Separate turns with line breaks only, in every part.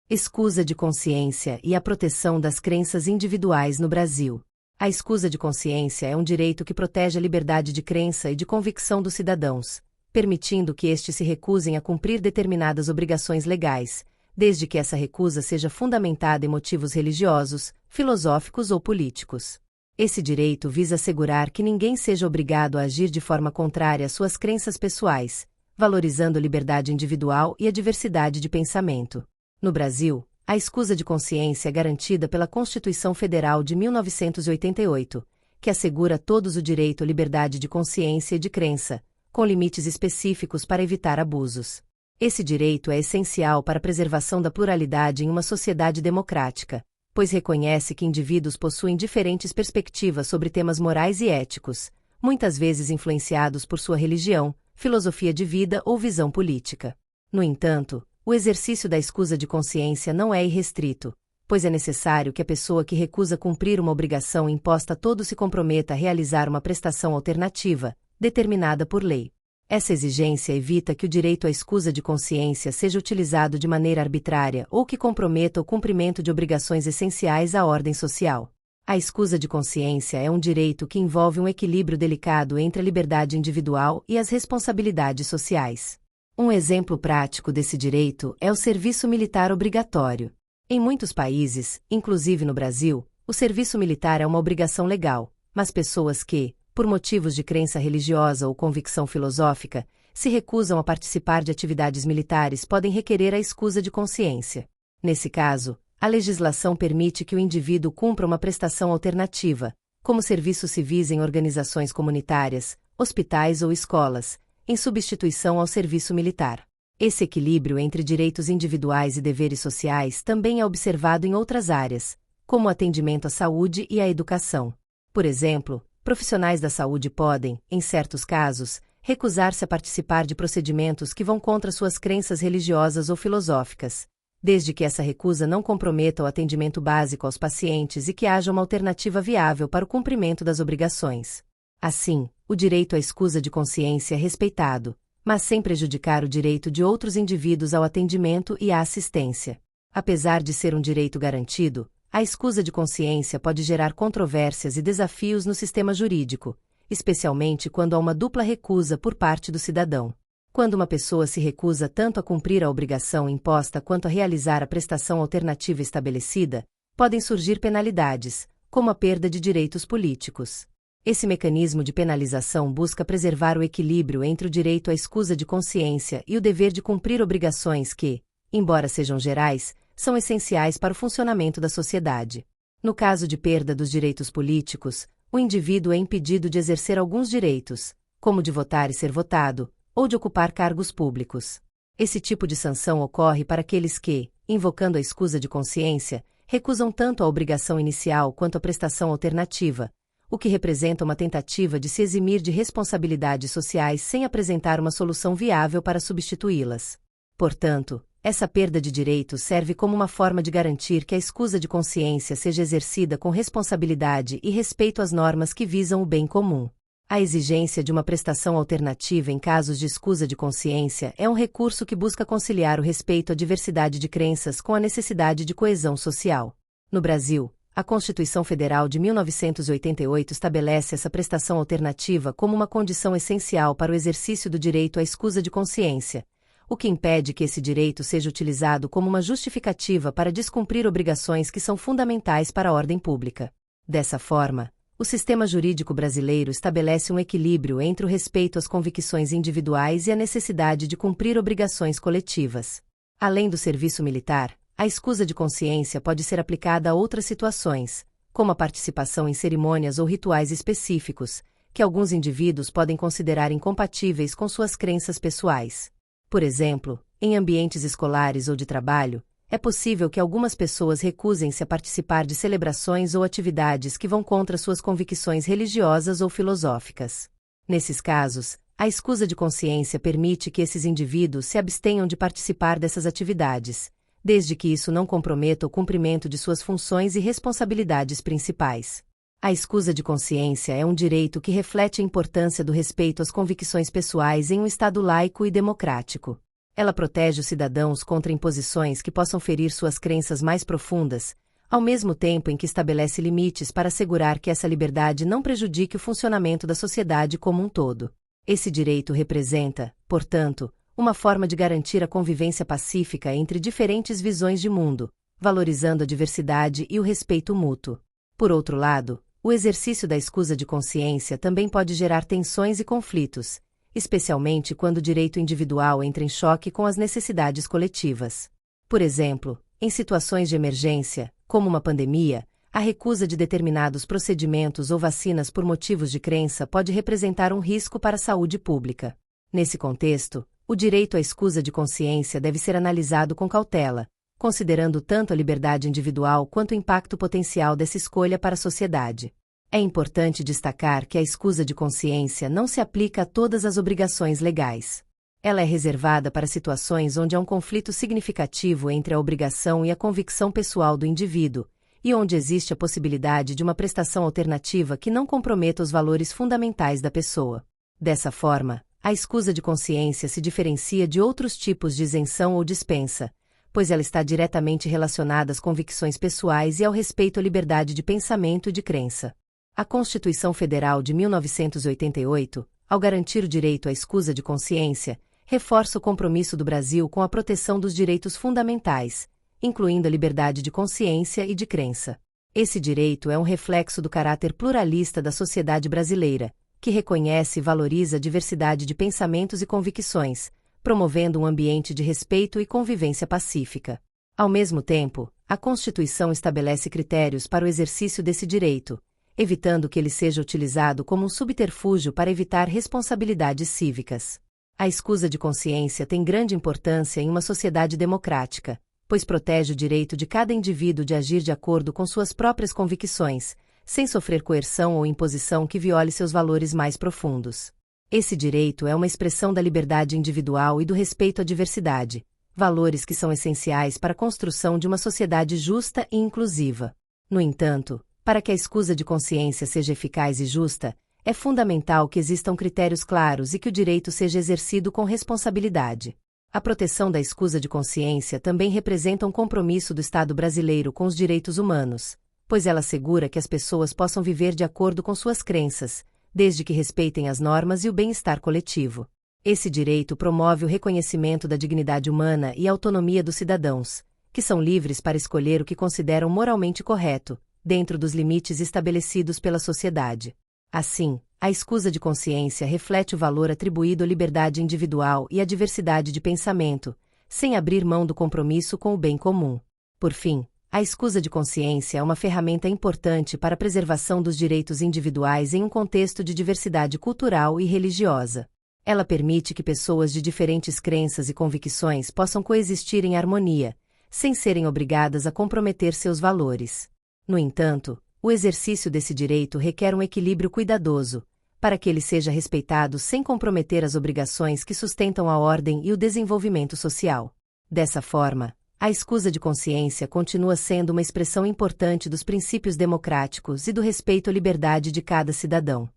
Escusa de consciência e a proteção das crenças individuais no Brasil. A escusa de consciência é um direito que protege a liberdade de crença e de convicção dos cidadãos, permitindo que estes se recusem a cumprir determinadas obrigações legais, desde que essa recusa seja fundamentada em motivos religiosos, filosóficos ou políticos. Esse direito visa assegurar que ninguém seja obrigado a agir de forma contrária às suas crenças pessoais, valorizando a liberdade individual e a diversidade de pensamento. No Brasil, a escusa de consciência é garantida pela Constituição Federal de 1988, que assegura a todos o direito à liberdade de consciência e de crença, com limites específicos para evitar abusos. Esse direito é essencial para a preservação da pluralidade em uma sociedade democrática, pois reconhece que indivíduos possuem diferentes perspectivas sobre temas morais e éticos, muitas vezes influenciados por sua religião, filosofia de vida ou visão política. No entanto, o exercício da escusa de consciência não é irrestrito, pois é necessário que a pessoa que recusa cumprir uma obrigação imposta a todos se comprometa a realizar uma prestação alternativa, determinada por lei. Essa exigência evita que o direito à escusa de consciência seja utilizado de maneira arbitrária ou que comprometa o cumprimento de obrigações essenciais à ordem social. A escusa de consciência é um direito que envolve um equilíbrio delicado entre a liberdade individual e as responsabilidades sociais. Um exemplo prático desse direito é o serviço militar obrigatório. Em muitos países, inclusive no Brasil, o serviço militar é uma obrigação legal, mas pessoas que, por motivos de crença religiosa ou convicção filosófica, se recusam a participar de atividades militares podem requerer a escusa de consciência. Nesse caso, a legislação permite que o indivíduo cumpra uma prestação alternativa, como serviços civis em organizações comunitárias, hospitais ou escolas, em substituição ao serviço militar. Esse equilíbrio entre direitos individuais e deveres sociais também é observado em outras áreas, como o atendimento à saúde e à educação. Por exemplo, profissionais da saúde podem, em certos casos, recusar-se a participar de procedimentos que vão contra suas crenças religiosas ou filosóficas, desde que essa recusa não comprometa o atendimento básico aos pacientes e que haja uma alternativa viável para o cumprimento das obrigações. Assim, o direito à escusa de consciência é respeitado, mas sem prejudicar o direito de outros indivíduos ao atendimento e à assistência. Apesar de ser um direito garantido, a escusa de consciência pode gerar controvérsias e desafios no sistema jurídico, especialmente quando há uma dupla recusa por parte do cidadão. Quando uma pessoa se recusa tanto a cumprir a obrigação imposta quanto a realizar a prestação alternativa estabelecida, podem surgir penalidades, como a perda de direitos políticos. Esse mecanismo de penalização busca preservar o equilíbrio entre o direito à escusa de consciência e o dever de cumprir obrigações que, embora sejam gerais, são essenciais para o funcionamento da sociedade. No caso de perda dos direitos políticos, o indivíduo é impedido de exercer alguns direitos, como de votar e ser votado, ou de ocupar cargos públicos. Esse tipo de sanção ocorre para aqueles que, invocando a escusa de consciência, recusam tanto a obrigação inicial quanto a prestação alternativa, o que representa uma tentativa de se eximir de responsabilidades sociais sem apresentar uma solução viável para substituí-las. Portanto, essa perda de direitos serve como uma forma de garantir que a escusa de consciência seja exercida com responsabilidade e respeito às normas que visam o bem comum. A exigência de uma prestação alternativa em casos de escusa de consciência é um recurso que busca conciliar o respeito à diversidade de crenças com a necessidade de coesão social. No Brasil, a Constituição Federal de 1988 estabelece essa prestação alternativa como uma condição essencial para o exercício do direito à escusa de consciência, o que impede que esse direito seja utilizado como uma justificativa para descumprir obrigações que são fundamentais para a ordem pública. Dessa forma, o sistema jurídico brasileiro estabelece um equilíbrio entre o respeito às convicções individuais e a necessidade de cumprir obrigações coletivas. Além do serviço militar, a escusa de consciência pode ser aplicada a outras situações, como a participação em cerimônias ou rituais específicos, que alguns indivíduos podem considerar incompatíveis com suas crenças pessoais. Por exemplo, em ambientes escolares ou de trabalho, é possível que algumas pessoas recusem-se a participar de celebrações ou atividades que vão contra suas convicções religiosas ou filosóficas. Nesses casos, a escusa de consciência permite que esses indivíduos se abstenham de participar dessas atividades, desde que isso não comprometa o cumprimento de suas funções e responsabilidades principais. A escusa de consciência é um direito que reflete a importância do respeito às convicções pessoais em um Estado laico e democrático. Ela protege os cidadãos contra imposições que possam ferir suas crenças mais profundas, ao mesmo tempo em que estabelece limites para assegurar que essa liberdade não prejudique o funcionamento da sociedade como um todo. Esse direito representa, portanto, uma forma de garantir a convivência pacífica entre diferentes visões de mundo, valorizando a diversidade e o respeito mútuo. Por outro lado, o exercício da escusa de consciência também pode gerar tensões e conflitos, especialmente quando o direito individual entra em choque com as necessidades coletivas. Por exemplo, em situações de emergência, como uma pandemia, a recusa de determinados procedimentos ou vacinas por motivos de crença pode representar um risco para a saúde pública. Nesse contexto, o direito à escusa de consciência deve ser analisado com cautela, considerando tanto a liberdade individual quanto o impacto potencial dessa escolha para a sociedade. É importante destacar que a escusa de consciência não se aplica a todas as obrigações legais. Ela é reservada para situações onde há um conflito significativo entre a obrigação e a convicção pessoal do indivíduo, e onde existe a possibilidade de uma prestação alternativa que não comprometa os valores fundamentais da pessoa. Dessa forma, a escusa de consciência se diferencia de outros tipos de isenção ou dispensa, pois ela está diretamente relacionada às convicções pessoais e ao respeito à liberdade de pensamento e de crença. A Constituição Federal de 1988, ao garantir o direito à escusa de consciência, reforça o compromisso do Brasil com a proteção dos direitos fundamentais, incluindo a liberdade de consciência e de crença. Esse direito é um reflexo do caráter pluralista da sociedade brasileira, que reconhece e valoriza a diversidade de pensamentos e convicções, promovendo um ambiente de respeito e convivência pacífica. Ao mesmo tempo, a Constituição estabelece critérios para o exercício desse direito, evitando que ele seja utilizado como um subterfúgio para evitar responsabilidades cívicas. A escusa de consciência tem grande importância em uma sociedade democrática, pois protege o direito de cada indivíduo de agir de acordo com suas próprias convicções, sem sofrer coerção ou imposição que viole seus valores mais profundos. Esse direito é uma expressão da liberdade individual e do respeito à diversidade, valores que são essenciais para a construção de uma sociedade justa e inclusiva. No entanto, para que a escusa de consciência seja eficaz e justa, é fundamental que existam critérios claros e que o direito seja exercido com responsabilidade. A proteção da escusa de consciência também representa um compromisso do Estado brasileiro com os direitos humanos, pois ela assegura que as pessoas possam viver de acordo com suas crenças, desde que respeitem as normas e o bem-estar coletivo. Esse direito promove o reconhecimento da dignidade humana e a autonomia dos cidadãos, que são livres para escolher o que consideram moralmente correto, dentro dos limites estabelecidos pela sociedade. Assim, a escusa de consciência reflete o valor atribuído à liberdade individual e à diversidade de pensamento, sem abrir mão do compromisso com o bem comum. Por fim, a escusa de consciência é uma ferramenta importante para a preservação dos direitos individuais em um contexto de diversidade cultural e religiosa. Ela permite que pessoas de diferentes crenças e convicções possam coexistir em harmonia, sem serem obrigadas a comprometer seus valores. No entanto, o exercício desse direito requer um equilíbrio cuidadoso, para que ele seja respeitado sem comprometer as obrigações que sustentam a ordem e o desenvolvimento social. Dessa forma, a escusa de consciência continua sendo uma expressão importante dos princípios democráticos e do respeito à liberdade de cada cidadão.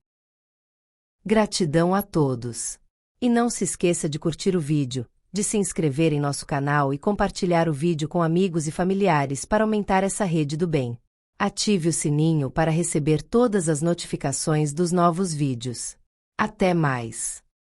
Gratidão a todos! E não se esqueça de curtir o vídeo, de se inscrever em nosso canal e compartilhar o vídeo com amigos e familiares para aumentar essa rede do bem. Ative o sininho para receber todas as notificações dos novos vídeos. Até mais!